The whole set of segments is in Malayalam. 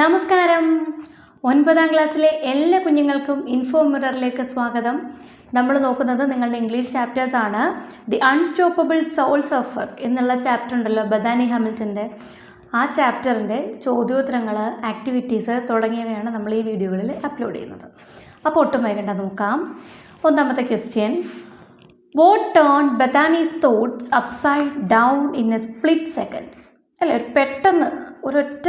നമസ്കാരം. 9ാം ക്ലാസ്സിലെ എല്ലാ കുഞ്ഞുങ്ങൾക്കും ഇൻഫോ മിററിലേക്ക് സ്വാഗതം. നമ്മൾ നോക്കുന്നത് നിങ്ങളുടെ ഇംഗ്ലീഷ് ചാപ്റ്റേഴ്സാണ്. ദി അൺസ്റ്റോപ്പബിൾ സോൾ സഫർ എന്നുള്ള ചാപ്റ്റർ ഉണ്ടല്ലോ, ബഥാനി ഹാമിൽട്ടൻ്റെ. ആ ചാപ്റ്ററിൻ്റെ ചോദ്യോത്തരങ്ങൾ, ആക്ടിവിറ്റീസ് തുടങ്ങിയവയാണ് നമ്മൾ ഈ വീഡിയോകളിൽ അപ്ലോഡ് ചെയ്യുന്നത്. അപ്പോൾ ഒട്ടും വൈകണ്ട, നോക്കാം. ഒന്നാമത്തെ question: what turn Bethany's thoughts upside down in a split second? അല്ലേ, പെട്ടെന്ന് ഒരൊറ്റ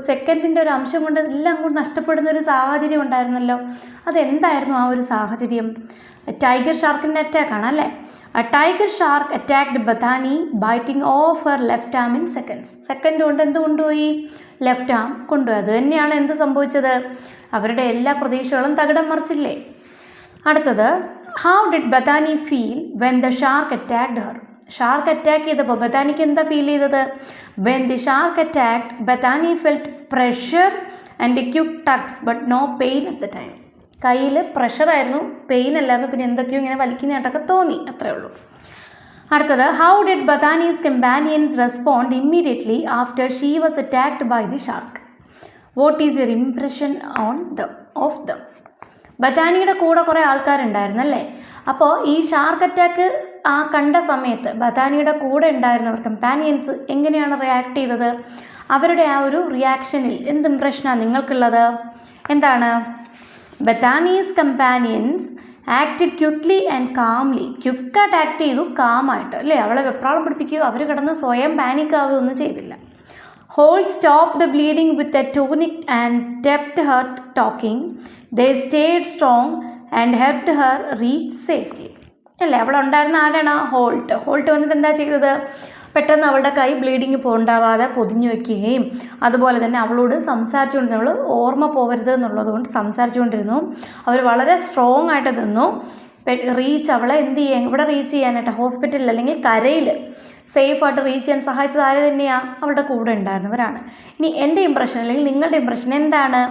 സെക്കൻഡിൻ്റെ ഒരു അംശം കൊണ്ട് എല്ലാം കൂടി നഷ്ടപ്പെടുന്ന ഒരു സാഹചര്യം ഉണ്ടായിരുന്നല്ലോ. അതെന്തായിരുന്നു ആ ഒരു സാഹചര്യം? ടൈഗർ ഷാർക്കിൻ്റെ അറ്റാക്കാണ് അല്ലേ. Tiger shark attacked Bethany biting off her left arm in seconds. Second കൊണ്ട് എന്ത് കൊണ്ടുപോയി? ലെഫ്റ്റ് ആം കൊണ്ടുപോയി. അത് തന്നെയാണ് എന്ത് സംഭവിച്ചത്? അവരുടെ എല്ലാ പ്രതീക്ഷകളും തകിടം മറിച്ചില്ലേ. അടുത്തത്: how did Bethany feel when the shark attacked her? Shark attack ചെയ്തപ്പോൾ ബഥാനിക്ക് എന്താ ഫീൽ ചെയ്തത്? When the shark attacked Bethany felt pressure and quick tugs but no pain at the time. കയ്യിൽ പ്രഷറായിരുന്നു, പെയിൻ അല്ലായിരുന്നു. പിന്നെ എന്തൊക്കെയോ ഇങ്ങനെ വലിക്കുന്നതായിട്ടൊക്കെ തോന്നി, അത്രേ ഉള്ളൂ. അടുത്തത്: how did Bethany's companions respond immediately after she was attacked by the shark? What is your impression of them? ബഥാനിയുടെ കൂടെ കുറേ ആൾക്കാരുണ്ടായിരുന്നു അല്ലേ. അപ്പോൾ ഈ ഷാർക്ക് അറ്റാക്ക് കണ്ട സമയത്ത് ബഥാനിയുടെ കൂടെ ഉണ്ടായിരുന്നവർ, കമ്പാനിയൻസ്, എങ്ങനെയാണ് റിയാക്ട് ചെയ്തത്? അവരുടെ ആ ഒരു റിയാക്ഷനിൽ എന്ത് ഇംപ്രഷനാണ് നിങ്ങൾക്കുള്ളത്? എന്താണ്? Bethany's companions acted quickly and calmly. ക്വിക്കായിട്ട് ആക്ട് ചെയ്തു, കാമായിട്ട് അല്ലേ. അവളെ വെപ്രാളം പിടിപ്പിക്കുകയോ അവർ കിടന്ന് സ്വയം പാനിക്കാവുകയോ ഒന്നും ചെയ്തില്ല. Holt stop the bleeding with a tourniquet and kept her talking. They stayed strong and helped her reach safety. അല്ലേ, അവിടെ ഉണ്ടായിരുന്ന ആരാണ്? ഹോൾട്ട് വന്നിട്ട് എന്താ ചെയ്തത്? പെട്ടെന്ന് അവളുടെ കൈ ബ്ലീഡിങ് പോണ്ടാവാതെ പൊതിഞ്ഞു വയ്ക്കുകയും അതുപോലെ തന്നെ അവളോട് സംസാരിച്ചുകൊണ്ട്, അവൾ ഓർമ്മ പോകരുത് എന്നുള്ളത് കൊണ്ട് സംസാരിച്ചുകൊണ്ടിരുന്നു. അവർ വളരെ സ്ട്രോങ് ആയിട്ട് നിന്നു. അവളെ എന്ത് ചെയ്യാൻ, ഇവിടെ റീച്ച് ചെയ്യാനായിട്ട് ഹോസ്പിറ്റലിൽ അല്ലെങ്കിൽ കരയിൽ സേഫായിട്ട് റീച്ച് ചെയ്യാൻ സഹായിച്ചത് ആര് തന്നെയാണ്? അവളുടെ കൂടെ ഉണ്ടായിരുന്നവരാണ്. ഇനി എൻ്റെ ഇംപ്രഷൻ അല്ലെങ്കിൽ നിങ്ങളുടെ ഇംപ്രഷൻ എന്താണ്?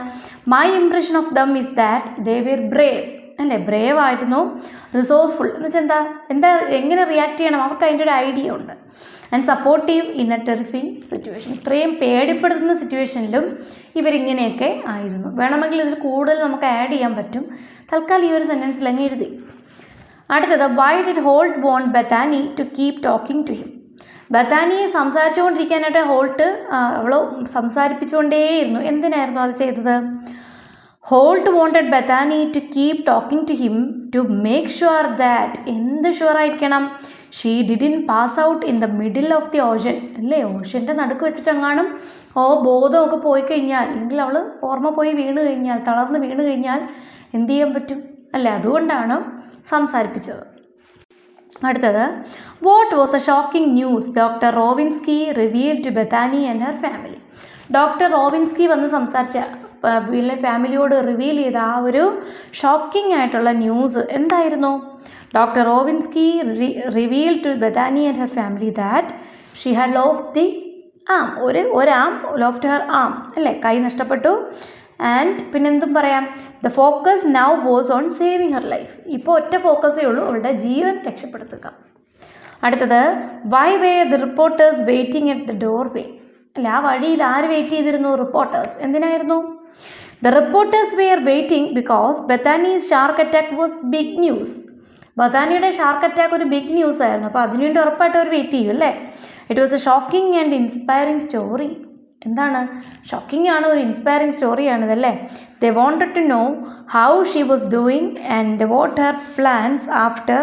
My impression of them is that they were brave. അല്ലേ, ബ്രേവ് ആയിരുന്നു. റിസോഴ്സ്ഫുൾ എന്ന് വെച്ചാൽ എന്താ എങ്ങനെ റിയാക്ട് ചെയ്യണം അവർക്ക് അതിൻ്റെ ഒരു ഐഡിയ ഉണ്ട്. And supportive in a terrifying situation. ഇത്രയും പേടിപ്പെടുത്തുന്ന സിറ്റുവേഷനിലും ഇവരിങ്ങനെയൊക്കെ ആയിരുന്നു. വേണമെങ്കിൽ ഇതിൽ കൂടുതൽ നമുക്ക് ആഡ് ചെയ്യാൻ പറ്റും. തൽക്കാലം ഈ ഒരു സെൻറ്റൻസിൽ അങ്ങ് എഴുതി. അടുത്തത്: why did Holt want Bethany to keep talking to him? ബഥാനിയെ സംസാരിച്ചുകൊണ്ടിരിക്കാനായിട്ട് ഹോൾട്ട് അവളോ സംസാരിപ്പിച്ചുകൊണ്ടേയിരുന്നു. എന്തിനായിരുന്നു അത് ചെയ്തത്? Holt wanted Bethany to keep talking to him to make sure that, എന്ത് ഷുവർ ആയിരിക്കണം? She didn't pass out in the middle of the ocean. അല്ലേ, ഓഷൻ്റെ നടുക്ക് വെച്ചിട്ടെങ്ങാനും ബോധമൊക്കെ പോയി കഴിഞ്ഞാൽ, അല്ലെങ്കിൽ അവൾ ഓർമ്മ പോയി വീണ് കഴിഞ്ഞാൽ, തളർന്ന് വീണ് കഴിഞ്ഞാൽ എന്ത് ചെയ്യാൻ പറ്റും? അല്ലേ, അതുകൊണ്ടാണ് സംസാരിപ്പിച്ചത്. അടുത്തത്: what was a shocking news doctor Rovinski reveal to Bethany and her family? Doctor Rovinski വന്ന് സംസാരിച്ച വീട്ടിലെ ഫാമിലിയോട് റിവീൽ ചെയ്ത ആ ഒരു ഷോക്കിംഗ് ആയിട്ടുള്ള ന്യൂസ് എന്തായിരുന്നു? Doctor Rovinski reveal to Bethany and her family that she had lost the arm. ഒരാം ലോസ്റ്റ് ഹർ ആം. അല്ലേ, കൈ നഷ്ടപ്പെട്ടു. ആൻഡ് പിന്നെന്തും പറയാം, the focus now was on saving her life. ഇപ്പോൾ ഒറ്റ ഫോക്കസേ ഉള്ളൂ, അവളുടെ ജീവൻ രക്ഷപ്പെടുത്തുക. അടുത്തത്: why were the reporters waiting at the doorway? അല്ല, ആ വഴിയിൽ ആര് വെയിറ്റ് ചെയ്തിരുന്നു? റിപ്പോർട്ടേഴ്സ്. എന്തിനായിരുന്നു? The reporters were waiting because Bethany's shark attack was big news. ബഥാനിയുടെ ഷാർക്ക് അറ്റാക്ക് ഒരു ബിഗ് ന്യൂസ് ആയിരുന്നു. അപ്പോൾ അതിനുവേണ്ടി ഉറപ്പായിട്ട് അവർ വെയിറ്റ് ചെയ്യും അല്ലേ. It was a shocking and inspiring story. എന്താണ്? ഷോക്കിംഗ് ആണ്, ഒരു ഇൻസ്പയറിംഗ് സ്റ്റോറിയാണിതല്ലേ. They wanted to know how she was doing and what her plans after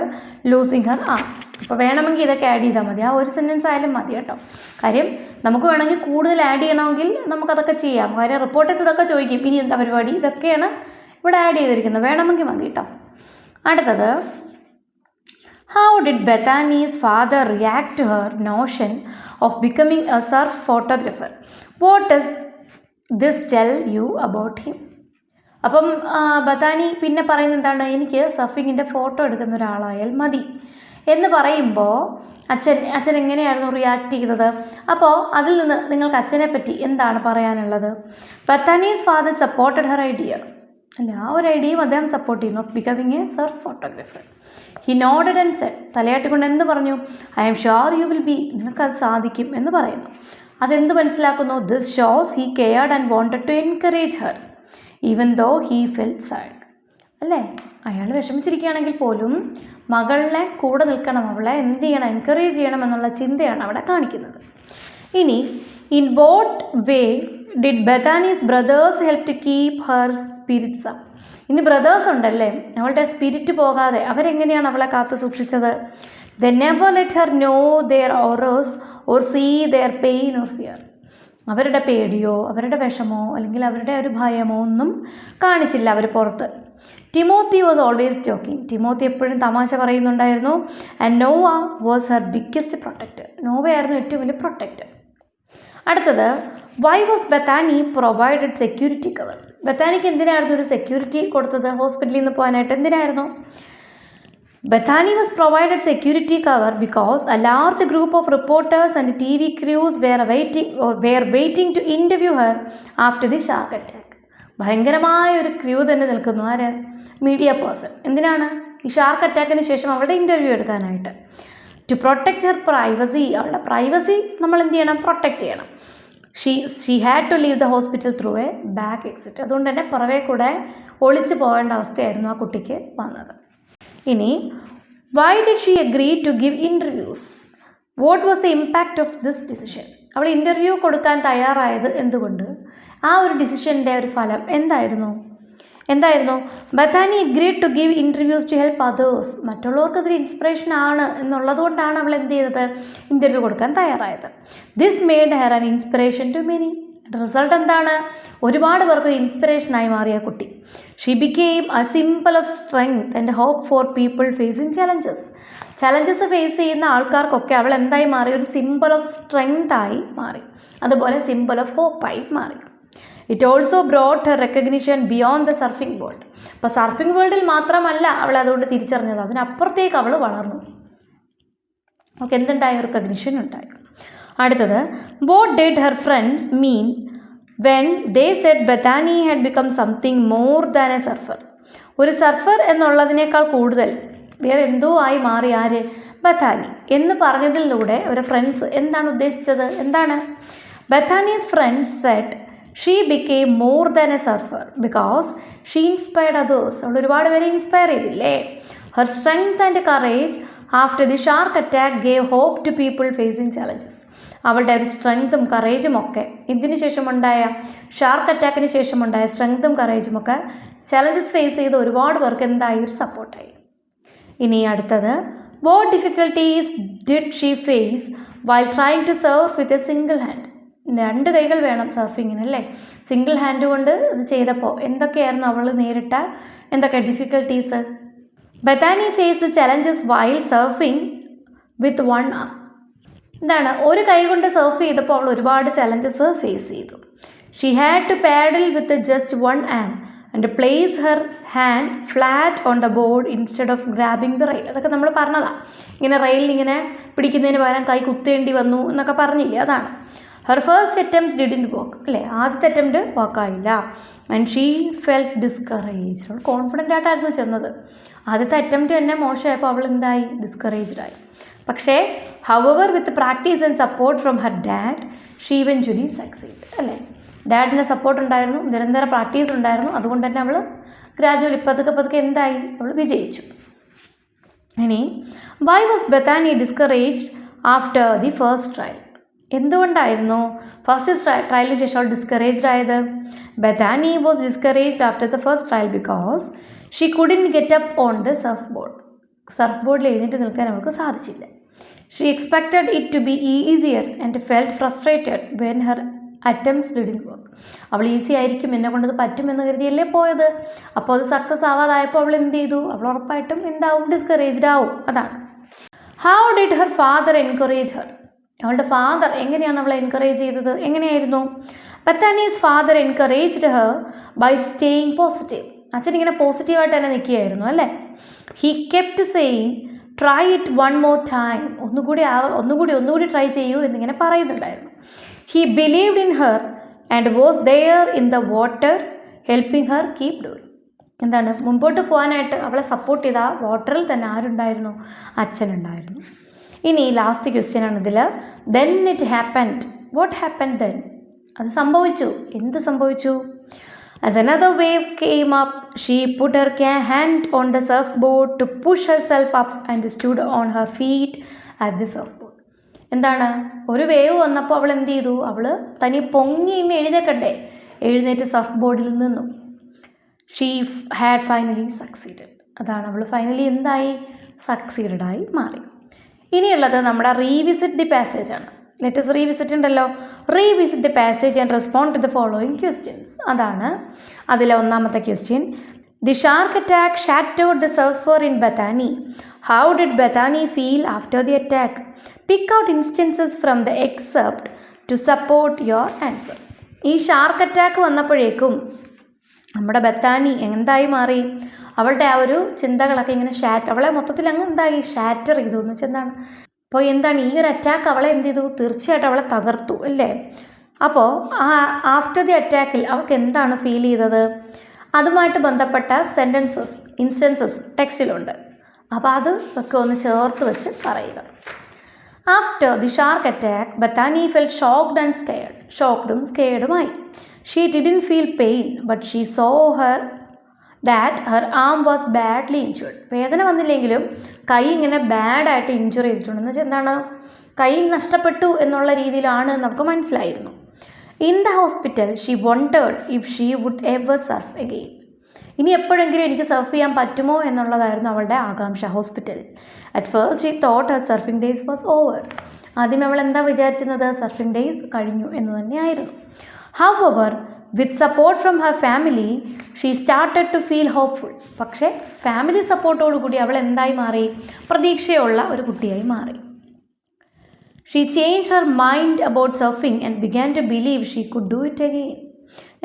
losing her arm. അപ്പോൾ വേണമെങ്കിൽ ഇതൊക്കെ ആഡ് ചെയ്താൽ മതി. ആ ഒരു സെൻറ്റൻസ് ആയാലും മതി കേട്ടോ. കാര്യം നമുക്ക് വേണമെങ്കിൽ കൂടുതൽ ആഡ് ചെയ്യണമെങ്കിൽ നമുക്കതൊക്കെ ചെയ്യാം. കാര്യം റിപ്പോർട്ടേഴ്സ് ഇതൊക്കെ ചോദിക്കും, ഇനി എന്താ പരിപാടി, ഇതൊക്കെയാണ് ഇവിടെ ആഡ് ചെയ്തിരിക്കുന്നത്. വേണമെങ്കിൽ മതി കേട്ടോ. അടുത്തത്: how did Bethany's father react to her notion of becoming a surf photographer? What does this tell you about him? അപ്പം ബഥാനി പിന്നെ പറയുന്നത് എന്താണ്? എനിക്ക് സർഫിങ്ങിൻ്റെ ഫോട്ടോ എടുക്കുന്ന ഒരാളായാൽ മതി എന്ന് പറയുമ്പോൾ അച്ഛൻ എങ്ങനെയായിരുന്നു റിയാക്ട് ചെയ്തത്? അപ്പോൾ അതിൽ നിന്ന് നിങ്ങൾക്ക് അച്ഛനെ പറ്റി എന്താണ് പറയാനുള്ളത്? Bethany's father supported her idea. അല്ല, ആ ഒരു ഐഡിയയും അദ്ദേഹം സപ്പോർട്ട് ചെയ്യുന്നു, of becoming a surf photographer. He nodded and said, തലയാട്ടിക്കൊണ്ട് എന്ത് പറഞ്ഞു? I'm sure you will be, നിനക്കത് സാധിക്കും എന്ന് പറയുന്നു. അതെന്ത് മനസ്സിലാക്കുന്നു? This shows he cared and wanted to encourage her even though he felt sad. അല്ലേ, അയാൾ വിഷമിച്ചിരിക്കുകയാണെങ്കിൽ പോലും മകളെ കൂടെ നിൽക്കണം, അവളെ എന്ത് ചെയ്യണം, എൻകറേജ് ചെയ്യണം എന്നുള്ള ചിന്തയാണ് അവിടെ കാണിക്കുന്നത്. ഇനി in what way did Bethany's brothers help to keep her spirits up? ഇനി ബ്രദേഴ്സ് ഉണ്ടല്ലേ, അവളുടെ സ്പിരിറ്റ് പോകാതെ അവരെങ്ങനെയാണ് അവളെ കാത്തു സൂക്ഷിച്ചത്? They never let her know their horrors or see their pain or fear. അവരുടെ പേടിയോ അവരുടെ വിഷമോ അല്ലെങ്കിൽ അവരുടെ ഒരു ഭയമോ ഒന്നും കാണിച്ചില്ല അവർ പുറത്ത്. Timothy was always joking. ടിമോത്തി എപ്പോഴും തമാശ പറയുന്നുണ്ടായിരുന്നു. And Noah was her biggest protector. നോവയായിരുന്നു ഏറ്റവും വലിയ പ്രൊട്ടക്ടർ. അടുത്തത്, why was Bethany provided security cover? ബെത്താനിക്ക് എന്തിനായിരുന്നു ഒരു സെക്യൂരിറ്റി കൊടുത്തത് ഹോസ്പിറ്റലിൽ നിന്ന് പോകാനായിട്ട്? എന്തിനായിരുന്നു? Bethany was provided security cover because a large group of reporters and TV crews were waiting to interview her after the shark attack. ഭയങ്കരമായ ഒരു ക്രൂ തന്നെ നിൽക്കുന്നു. ആര്? Media person. എന്തിനാണ്? ഈ ഷാർക്ക് അറ്റാക്കിന് ശേഷം അവളുടെ ഇൻ്റർവ്യൂ എടുക്കാനായിട്ട്. To protect her privacy. അവളുടെ പ്രൈവസി നമ്മൾ എന്ത് ചെയ്യണം? പ്രൊട്ടക്റ്റ് ചെയ്യണം. She had to leave the hospital through a back exit. അതുകൊണ്ട് തന്നെ പുറവേ കൂടെ ഒളിച്ചു പോകേണ്ട അവസ്ഥയായിരുന്നു ആ കുട്ടിക്ക് വന്നത്. ഇനി why did she agree to give interviews? What was the impact of this decision? അവൾ ഇൻ്റർവ്യൂ കൊടുക്കാൻ തയ്യാറായത് എന്തുകൊണ്ട്? ആ ഒരു ഡിസിഷൻ്റെ ഒരു ഫലം എന്തായിരുന്നു? Bethany agreed to give interviews to help others. മറ്റുള്ളവർക്ക് അതൊരു ഇൻസ്പിറേഷൻ ആണ് എന്നുള്ളത് കൊണ്ടാണ് അവൾ എന്ത് ചെയ്തത്? ഇൻ്റർവ്യൂ കൊടുക്കാൻ തയ്യാറായത്. This made her an inspiration to many. Result എന്താണ്? ഒരുപാട് പേർക്ക് ഒരു ഇൻസ്പിറേഷനായി മാറിയ കുട്ടി. She became a symbol of strength and hope for people facing challenges face ചെയ്യുന്ന ആൾക്കാർക്കൊക്കെ അവൾ എന്തായി മാറി? ഒരു സിംബൽ ഓഫ് സ്ട്രെങ്ത് ആയി മാറി. അതുപോലെ സിംബൽ ഓഫ് ഹോപ്പായി മാറി. It also brought her recognition beyond the surfing world. അപ്പോൾ സർഫിംഗ് വേൾഡിൽ മാത്രമല്ല അവൾ അതുകൊണ്ട് തിരിച്ചറിഞ്ഞത്, അതിനപ്പുറത്തേക്ക് അവൾ വളർന്നു. അവൾക്ക് എന്തുണ്ടായി? റെക്കഗ്നിഷൻ ഉണ്ടായി. അടുത്തത്, what did her friends mean when they said Bethany had become something more than a surfer? ഒരു സർഫർ എന്നുള്ളതിനേക്കാൾ കൂടുതൽ വേറെ എന്തോ ആയി മാറി. ആര്? ബെത്താനി എന്ന് പറഞ്ഞതിലൂടെ ഒരു ഫ്രണ്ട്സ് എന്താണ് ഉദ്ദേശിച്ചത്? എന്താണ്? Bethany's friends said she became more than a surfer because she inspired others. അവൾ ഒരുപാട് പേരെ ഇൻസ്പയർ ചെയ്തില്ലേ? Her strength and courage after the shark attack gave hope to people facing challenges. അവളുടെ ഒരു സ്ട്രെങ്തും കറേജും ഒക്കെ ഇതിന് ശേഷമുണ്ടായ ഷാർക്ക് അറ്റാക്കിന് ശേഷമുണ്ടായ സ്ട്രെങ്തും കറേജും ഒക്കെ ചലഞ്ചസ് ഫേസ് ചെയ്ത് ഒരുപാട് പേർക്ക് എന്തായി? ഒരു സപ്പോർട്ടായി. ഇനി അടുത്തത്, what difficulties did she face while trying to surf with a single hand? 2 കൈകൾ വേണം സർഫിങ്ങിന് അല്ലേ? സിംഗിൾ ഹാൻഡ് കൊണ്ട് ഇത് ചെയ്തപ്പോൾ എന്തൊക്കെയായിരുന്നു അവൾ നേരിട്ട difficulties? Bethany faced challenges while surfing with 1 arm. എന്താണ്? ഒരു കൈ കൊണ്ട് സർഫ് ചെയ്തപ്പോൾ അവൾ ഒരുപാട് ചലഞ്ചസ് ഫേസ് ചെയ്തു. She had to paddle with just 1 arm and place her hand flat on the board instead of grabbing the rail. അതൊക്കെ നമ്മൾ പറഞ്ഞതാണ്. ഇങ്ങനെ റെയിലിൽ ഇങ്ങനെ പിടിക്കുന്നതിന് പകരം കൈ കുത്തേണ്ടി വന്നു എന്നൊക്കെ പറഞ്ഞില്ലേ? അതാണ്. Her first attempts didn't work അല്ലേ? ആദ്യത്തെ അറ്റംപ്റ്റ് വർക്കായില്ല. And she felt discouraged. അവൾ കോൺഫിഡൻ്റ് ആയിട്ടായിരുന്നു ചെന്നത്. ആദ്യത്തെ അറ്റംപ്റ്റ് തന്നെ മോശമായപ്പോൾ അവൾ എന്തായി? ഡിസ്കറേജ്ഡായി. പക്ഷേ however with practice and support from Har dad she eventually succeed അല്ലേ? ഡാഡിൻ്റെ സപ്പോർട്ട് ഉണ്ടായിരുന്നു, നിരന്തര പ്രാക്ടീസ് ഉണ്ടായിരുന്നു. അതുകൊണ്ട് തന്നെ അവൾ ഗ്രാജുവലി പതുക്കെ എന്തായി? അവൾ വിജയിച്ചു. ഇനി why was Bethany discouraged after the first trial? എന്തുകൊണ്ടായിരുന്നു ഫസ്റ്റ് ട്രയലിന് ശേഷം അവൾ ഡിസ്കറേജ്ഡ് ആയത്? Bethany was discouraged after the first trial because she couldn't get up on the surf ബോർഡിൽ എഴുന്നേറ്റ് നിൽക്കാൻ അവൾക്ക് സാധിച്ചില്ല. She expected it to be easier and felt frustrated when her attempts didn't work. അവൾ ഈസി ആയിരിക്കും, എന്നെ കൊണ്ടത് പറ്റുമെന്ന് കരുതിയല്ലേ പോയത്. അപ്പോൾ അത് സക്സസ് ആവാതായപ്പോൾ അവൾ എന്ത് ചെയ്തു? അവൾ ഉറപ്പായിട്ടും എന്താവും? ഡിസ്കറേജ്ഡ് ആവും. അതാണ്. How did her father encourage her? അവളുടെ ഫാദർ എങ്ങനെയാണ് അവളെ എൻകറേജ് ചെയ്തത്? എങ്ങനെയായിരുന്നു? Bethany's father encouraged her by staying positive. അച്ഛൻ ഇങ്ങനെ പോസിറ്റീവായിട്ട് തന്നെ നിൽക്കുകയായിരുന്നു അല്ലേ? He kept saying try it 1 more time. ഒന്നുകൂടി ട്രൈ ചെയ്യൂ എന്നിങ്ങനെ പറയുന്നുണ്ടായിരുന്നു. He believed in her and was there in the water helping her keep doing. എന്താണ്? മുൻപോട്ട് പോകാനായിട്ട് അവളെ സപ്പോർട്ട് ചെയ്ത വാട്ടറിൽ തന്നെ ആരുണ്ടായിരുന്നു? അച്ഛനുണ്ടായിരുന്നു. ഇനി ലാസ്റ്റ് ക്വസ്റ്റ്യൻ ആണ് ഇതിൽ. Then it happened. What happened then? അത് സംഭവിച്ചു. എന്ത് സംഭവിച്ചു? As another wave came up, she put her hand on the surfboard to push herself up and stood on her feet at the surfboard. എന്താണ്? ഒരു വേവ് വന്നപ്പോൾ അവൾ എന്ത് ചെയ്തു? അവൾ തനി പൊങ്ങി ഇന്ന് എഴുന്നേറ്റ് സർഫ് ബോർഡിൽ നിന്നു. She had finally succeeded. അതാണ്, അവൾ ഫൈനലി എന്തായി? സക്സീഡഡായി മാറി. ഇനിയുള്ളത് നമ്മുടെ റീവിസിറ്റ് ദി പാസേജ് ആണ്. ലെറ്റസ് റീവിസിറ്റ് ഉണ്ടല്ലോ. Revisit the passage and respond to the following questions. അതാണ് അതിലെ ഒന്നാമത്തെ question. The shark attack shattered the surfer in Bethany. How did Bethany feel after the attack? Pick out instances from the except to support your answer. ഈ ഷാർക്ക് അറ്റാക്ക് വന്നപ്പോഴേക്കും നമ്മുടെ ബഥാനി എന്തായി മാറി? അവളുടെ ആ ഒരു ചിന്തകളൊക്കെ ഇങ്ങനെ അവളെ മൊത്തത്തിൽ അങ്ങ് എന്തായി? ഷാറ്റർ ചെയ്തു എന്ന് വെച്ചാൽ എന്താണ്? അപ്പോൾ എന്താണ് ഈ ഒരു അറ്റാക്ക് അവളെ എന്ത് ചെയ്തു? തീർച്ചയായിട്ടും അവളെ തകർത്തു അല്ലേ? അപ്പോൾ ആഫ്റ്റർ ദി അറ്റാക്കിൽ അവൾക്ക് എന്താണ് ഫീൽ ചെയ്തത്? അതുമായിട്ട് ബന്ധപ്പെട്ട ഇൻസ്റ്റൻസസ് ടെക്സ്റ്റിലുണ്ട്. അപ്പോൾ അത് ഒക്കെ ഒന്ന് ചേർത്ത് വെച്ച് പറയുക. After the shark attack Bethany felt shocked and scared. ഷോക്ക്ഡും സ്കെയർഡുമായി. She didn't feel pain but she saw that her arm was badly injured. വേദന വന്നില്ലെങ്കിലും കൈ ഇങ്ങനെ ബാഡായിട്ട് ഇഞ്ചുർ ചെയ്തിട്ടുണ്ടെന്ന് വെച്ചാൽ എന്താണ്? കൈ നഷ്ടപ്പെട്ടു എന്നുള്ള രീതിയിലാണ് നമുക്ക് മനസ്സിലായിരുന്നു. In the hospital she wondered if she would ever surf again. ഇനി എപ്പോഴെങ്കിലും എനിക്ക് സർഫ് ചെയ്യാൻ പറ്റുമോ എന്നുള്ളതായിരുന്നു അവളുടെ ആകാംക്ഷ ഹോസ്പിറ്റലിൽ. At first she thought her surfing days was over. ആദ്യം അവൾ എന്താ വിചാരിച്ചിരുന്നത്? സർഫിംഗ് ഡേയ്സ് കഴിഞ്ഞു എന്ന് തന്നെയായിരുന്നു. However with support from her family she started to feel hopeful. പക്ഷേ ഫാമിലി സപ്പോർട്ടോടുകൂടി അവൾ എന്തായി മാറി? പ്രതീക്ഷയുള്ള ഒരു കുട്ടിയായി മാറി. She change her mind about surfing and began to believe she could do it again.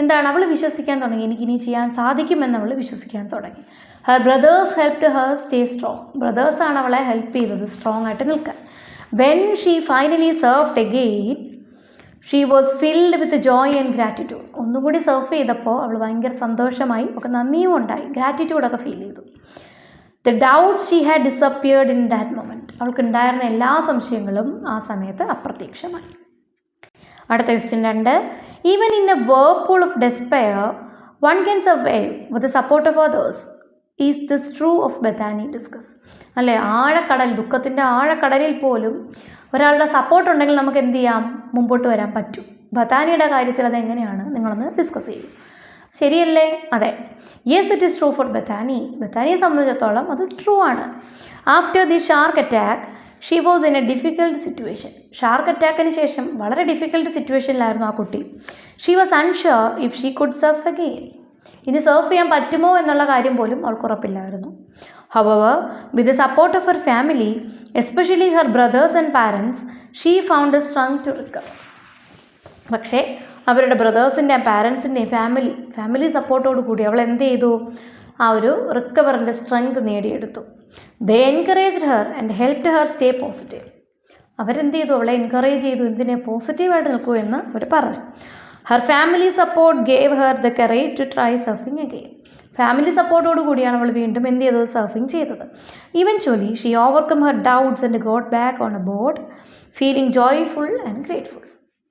എന്താണ്? അവൾ വിശ്വസിക്കാൻ തുടങ്ങി, എനിക്കിനി ചെയ്യാൻ സാധിക്കുമെന്ന് അവൾ വിശ്വസിക്കാൻ തുടങ്ങി. Her brothers helped her stay strong. ബ്രദേഴ്സാണ് അവളെ ഹെൽപ്പ് ചെയ്തത് സ്ട്രോങ് ആയിട്ട് നിൽക്കാൻ. When she finally surfed again she was filled with joy and gratitude. ഒന്നും കൂടി സർഫ് ചെയ്തപ്പോൾ അവൾ ഭയങ്കര സന്തോഷമായി, ഒക്കെ നന്ദിയും ഉണ്ടായി, ഗ്രാറ്റിറ്റ്യൂഡൊക്കെ ഫീൽ ചെയ്തു. The doubt she had disappeared in that moment. അവൾക്കുണ്ടായിരുന്ന എല്ലാ സംശയങ്ങളും ആ സമയത്ത് അപ്രത്യക്ഷമായി. അടുത്ത question 2. Even in a whirlpool of despair one can survive with the support of others. Is this true of Bethany? Discuss. അല്ലേ, ആഴക്കടൽ, ദുഃഖത്തിൻ്റെ ആഴക്കടലിൽ പോലും ഒരാളുടെ സപ്പോർട്ട് ഉണ്ടെങ്കിൽ നമുക്ക് എന്ത് ചെയ്യാം? മുമ്പോട്ട് വരാൻ പറ്റും. ബഥാനിയുടെ കാര്യത്തിൽ അതെങ്ങനെയാണ്? നിങ്ങളൊന്ന് ഡിസ്കസ് ചെയ്യും. ശരിയല്ലേ? അതെ. Yes, it is true for Bethany. ബഥാനിയെ സംബന്ധിച്ചിടത്തോളം അത് ട്രൂ ആണ്. After the shark attack she was in a difficult situation. Shark അറ്റാക്കിന് ശേഷം വളരെ ഡിഫിക്കൽട്ട് സിറ്റുവേഷനിലായിരുന്നു ആ കുട്ടി. She was unsure if she could surf again. ഇനി സർഫ് ചെയ്യാൻ പറ്റുമോ എന്നുള്ള കാര്യം പോലും അവൾക്ക് ഉറപ്പില്ലായിരുന്നു. However, with the support of her family, especially her brothers and parents, she found the strength to recover. പക്ഷേ അവരുടെ ബ്രദേഴ്സിൻ്റെയും പാരൻസിൻ്റെയും ഫാമിലി സപ്പോർട്ടോട് കൂടി അവൾ എന്ത് ചെയ്തു? ആ ഒരു റിക്കവറിൻ്റെ സ്ട്രെങ്ത് നേടിയെടുത്തു. They encouraged her and helped her stay positive. അവരെന്ത് ചെയ്തു? അവളെ എൻകറേജ് ചെയ്തു. എന്തിനെ? പോസിറ്റീവായിട്ട് നിൽക്കൂ എന്ന് അവർ പറഞ്ഞു. Her family support gave her the courage to try surfing again. Family സപ്പോർട്ടോടു കൂടിയാണ് അവൾ വീണ്ടും എന്ത് ചെയ്തത്? സർഫിങ് ചെയ്തത്. Eventually she overcome her doubts and got back on a board feeling joyful and grateful.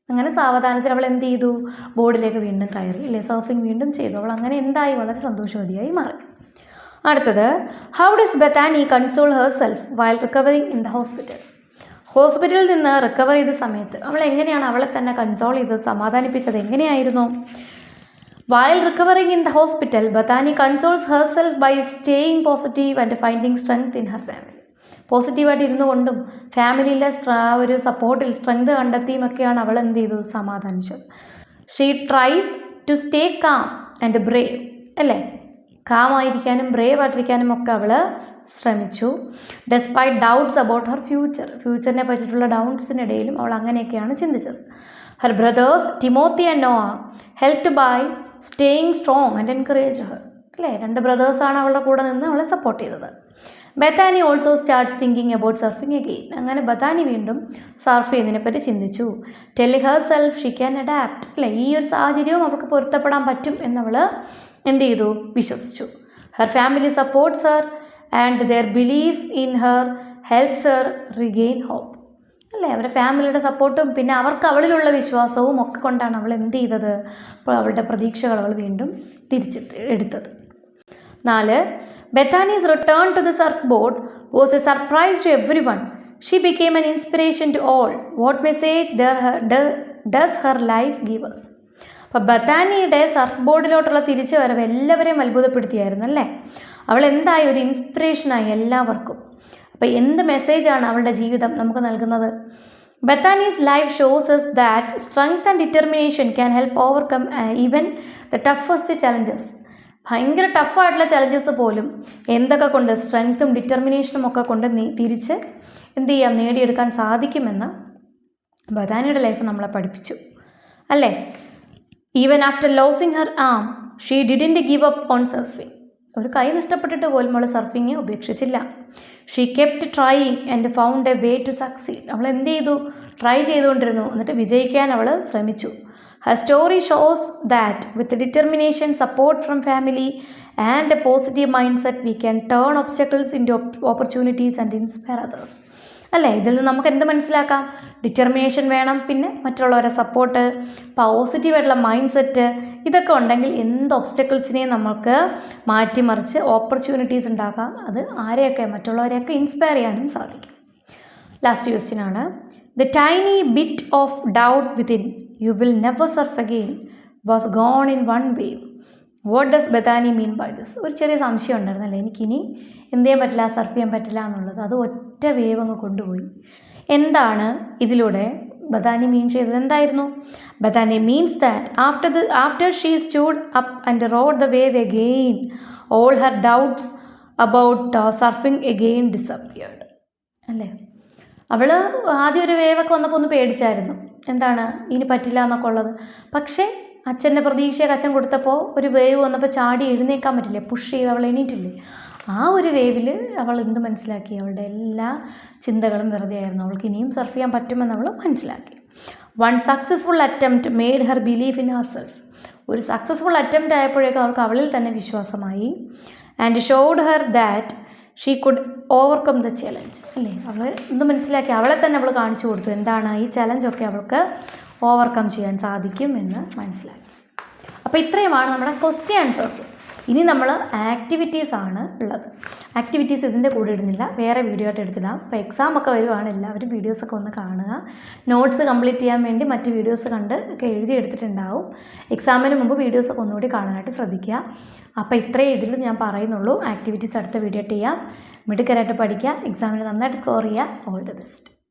അങ്ങനെ സാവധാനത്തിൽ അവൾ എന്ത് ചെയ്തു? ബോർഡിലേക്ക് വീണ്ടും കയറി, അല്ലേ, സർഫിങ് വീണ്ടും ചെയ്തു. അവൾ അങ്ങനെ എന്തായി? വളരെ സന്തോഷവതിയായി മാറി. അടുത്തത്, how does Bethany console herself while recovering in the hospital? ഹോസ്പിറ്റലിൽ നിന്ന് റിക്കവർ ചെയ്ത സമയത്ത് അവൾ എങ്ങനെയാണ് അവളെ തന്നെ കൺസോൾ ചെയ്തത്, സമാധാനിപ്പിച്ചത്? എങ്ങനെയായിരുന്നു? While recovering in the hospital, Bethany consoles herself by staying positive and finding strength in her family. പോസിറ്റീവായിട്ട് ഇരുന്നു കൊണ്ടും ഫാമിലിയിലെ ഒരു സപ്പോർട്ടിൽ സ്ട്രെങ്ത് കണ്ടെത്തിയുമൊക്കെയാണ് അവൾ എന്ത് ചെയ്തു? സമാധാനിച്ചത്. She tries to stay calm and brave, അല്ലേ, കാമായിരിക്കാനും ബ്രേവ് ആയിട്ടിരിക്കാനും ഒക്കെ അവൾ ശ്രമിച്ചു. ഡെസ്പൈറ്റ് ഡൗട്ട്സ് അബൌട്ട് ഹർ ഫ്യൂച്ചറിനെ പറ്റിയിട്ടുള്ള ഡൗട്ട്സിനിടയിലും അവൾ അങ്ങനെയൊക്കെയാണ് ചിന്തിച്ചത്. Her brothers Timothy and Noah helped by staying strong and encourage her, അല്ലേ, 2 ബ്രദേഴ്സാണ് അവളുടെ കൂടെ നിന്ന് അവളെ സപ്പോർട്ട് ചെയ്തത്. Bethany also starts thinking about surfing again. അങ്ങനെ ബഥാനി വീണ്ടും സർഫ് ചെയ്യുന്നതിനെപ്പറ്റി ചിന്തിച്ചു. Telling herself she can adapt, അല്ലേ, ഈ ഒരു സാഹചര്യവും അവൾക്ക് പൊരുത്തപ്പെടാൻ പറ്റും എന്നവൾ എന്ത് ചെയ്തു? വിശ്വസിച്ചു. Her family supports her and their belief in her helps her regain hope. അല്ലേ, അവരുടെ ഫാമിലിയുടെ സപ്പോർട്ടും പിന്നെ അവർക്ക് അവളിലുള്ള വിശ്വാസവും ഒക്കെ കൊണ്ടാണ് അവൾ എന്ത് ചെയ്തത്, അപ്പോൾ അവളുടെ പ്രതീക്ഷകൾ അവൾ വീണ്ടും എടുത്തത്. 4. Bethany's return to the surf board was a surprise to everyone. She became an inspiration to all. What message does her life give us? അപ്പോൾ ബഥാനിയുടെ സർഫ് ബോർഡിലോട്ടുള്ള തിരിച്ചു വരവ് എല്ലാവരെയും അത്ഭുതപ്പെടുത്തിയായിരുന്നു അല്ലേ. അവൾ എന്തായി, ഒരു ഇൻസ്പിറേഷനായി എല്ലാവർക്കും. അപ്പോൾ എന്ത് മെസ്സേജാണ് അവളുടെ ജീവിതം നമുക്ക് നൽകുന്നത്? Bethany's life shows us that strength and determination can help overcome even the toughest challenges. ഭയങ്കര ടഫായിട്ടുള്ള ചലഞ്ചസ് പോലും എന്തൊക്കെ കൊണ്ട്, സ്ട്രെങ്ത്തും ഡിറ്റർമിനേഷനും ഒക്കെ കൊണ്ട് തിരിച്ച് എന്ത് ചെയ്യാം, നേടിയെടുക്കാൻ സാധിക്കുമെന്ന് ബഥാനിയുടെ ലൈഫ് നമ്മളെ പഠിപ്പിച്ചു അല്ലേ. Even after losing her arm she didn't give up on surfing. ഒരു കൈ നഷ്ടപ്പെട്ടിട്ട് പോലും അവൾ സർഫിങ് ഉപേക്ഷിച്ചില്ല. She kept trying and found a way to succeed. അവൾ എന്ത് ചെയ്തു, ട്രൈ ചെയ്തുകൊണ്ടിരുന്നു, എന്നിട്ട് വിജയിക്കാൻ അവൾ ശ്രമിച്ചു. Her story shows that with determination, support from family and a positive mindset, we can turn obstacles into opportunities and inspire others. അല്ലേ, ഇതിൽ നിന്ന് നമുക്ക് എന്ത് മനസ്സിലാക്കാം? ഡിറ്റർമിനേഷൻ വേണം, പിന്നെ മറ്റുള്ളവരെ സപ്പോർട്ട്, പോസിറ്റീവായിട്ടുള്ള മൈൻഡ് സെറ്റ്, ഇതൊക്കെ ഉണ്ടെങ്കിൽ എന്ത് ഒബ്സ്റ്റക്കിൾസിനെയും നമുക്ക് മാറ്റിമറിച്ച് ഓപ്പർച്യൂണിറ്റീസ് ഉണ്ടാക്കാം. അത് ആരെയൊക്കെ, മറ്റുള്ളവരെയൊക്കെ ഇൻസ്പയർ ചെയ്യാനും സാധിക്കും. ലാസ്റ്റ് ക്വസ്റ്റ്യൻ ആണ്, the tiny bit of doubt within you will never surf again was gone in one wave. What does Bethany mean by this? ഒരു ചെറിയ സംശയം ഉണ്ടായിരുന്നല്ലേ, എനിക്കിനി എന്ത് ചെയ്യാൻ പറ്റില്ല, സർഫ് ചെയ്യാൻ പറ്റില്ല എന്നുള്ളത്. അത് ഒറ്റ വേവ് അങ്ങ് കൊണ്ടുപോയി. എന്താണ് ഇതിലൂടെ ബഥാനി മീൻ ചെയ്തത്? എന്തായിരുന്നു? Bethany means that after she stood up and rode the wave again, all her doubts about surfing again disappeared. അല്ലേ, അവൾ ആദ്യം ഒരു വേവൊക്കെ വന്നപ്പോൾ ഒന്ന് പേടിച്ചായിരുന്നു, എന്താണ് ഇനി പറ്റില്ല എന്നൊക്കെ ഉള്ളത്. പക്ഷേ അച്ഛൻ്റെ പ്രതീക്ഷയൊക്കെ അച്ഛൻ കൊടുത്തപ്പോൾ ഒരു വേവ് വന്നപ്പോൾ ചാടി എഴുന്നേക്കാൻ പറ്റില്ലേ, പുഷ് ചെയ്ത് അവൾ എണീറ്റില്ലേ. ആ ഒരു വേവിൽ അവൾ എന്ത് മനസ്സിലാക്കി, അവളുടെ എല്ലാ ചിന്തകളും വെറുതെ ആയിരുന്നു, അവൾക്ക് ഇനിയും സർഫ് ചെയ്യാൻ പറ്റുമെന്ന് അവൾ മനസ്സിലാക്കി. One successful attempt made her believe in herself. ഒരു സക്സസ്ഫുൾ അറ്റംപ്റ്റ് ആയപ്പോഴേക്കും അവൾക്ക് അവളിൽ തന്നെ വിശ്വാസമായി. And showed her that she could overcome the challenge. അല്ലേ, അവൾ എന്ത് മനസ്സിലാക്കി, അവളെ തന്നെ അവൾ കാണിച്ചു കൊടുത്തു, എന്താണ് ഈ ചലഞ്ചൊക്കെ അവൾക്ക് ഓവർകം ചെയ്യാൻ സാധിക്കും എന്ന് മനസ്സിലാക്കി. അപ്പോൾ ഇത്രയുമാണ് നമ്മുടെ ക്വസ്റ്റ്യൻ ആൻസേഴ്സ്. ഇനി നമ്മൾ ആക്ടിവിറ്റീസ് ആണ് ഉള്ളത്. ആക്ടിവിറ്റീസ് ഇതിൻ്റെ കൂടെ ഇടുന്നില്ല, വേറെ വീഡിയോ ആയിട്ട് എടുത്തിടാം. അപ്പോൾ എക്സാമൊക്കെ വരുവാണ്, എല്ലാവരും വീഡിയോസൊക്കെ ഒന്ന് കാണുക. നോട്ട്സ് കംപ്ലീറ്റ് ചെയ്യാൻ വേണ്ടി മറ്റ് വീഡിയോസ് കണ്ട് ഒക്കെ എഴുതി എടുത്തിട്ടുണ്ടാവും. എക്സാമിന് മുമ്പ് വീഡിയോസൊക്കെ ഒന്നുകൂടി കാണാനായിട്ട് ശ്രദ്ധിക്കുക. അപ്പോൾ ഇത്രയും ഇതിൽ ഞാൻ പറയുന്നുള്ളൂ. ആക്ടിവിറ്റീസ് അടുത്ത വീഡിയോ ചെയ്യാം. മിടുക്കരായിട്ട് പഠിക്കുക, എക്സാമിന് നന്നായിട്ട് സ്കോർ ചെയ്യുക. All the best.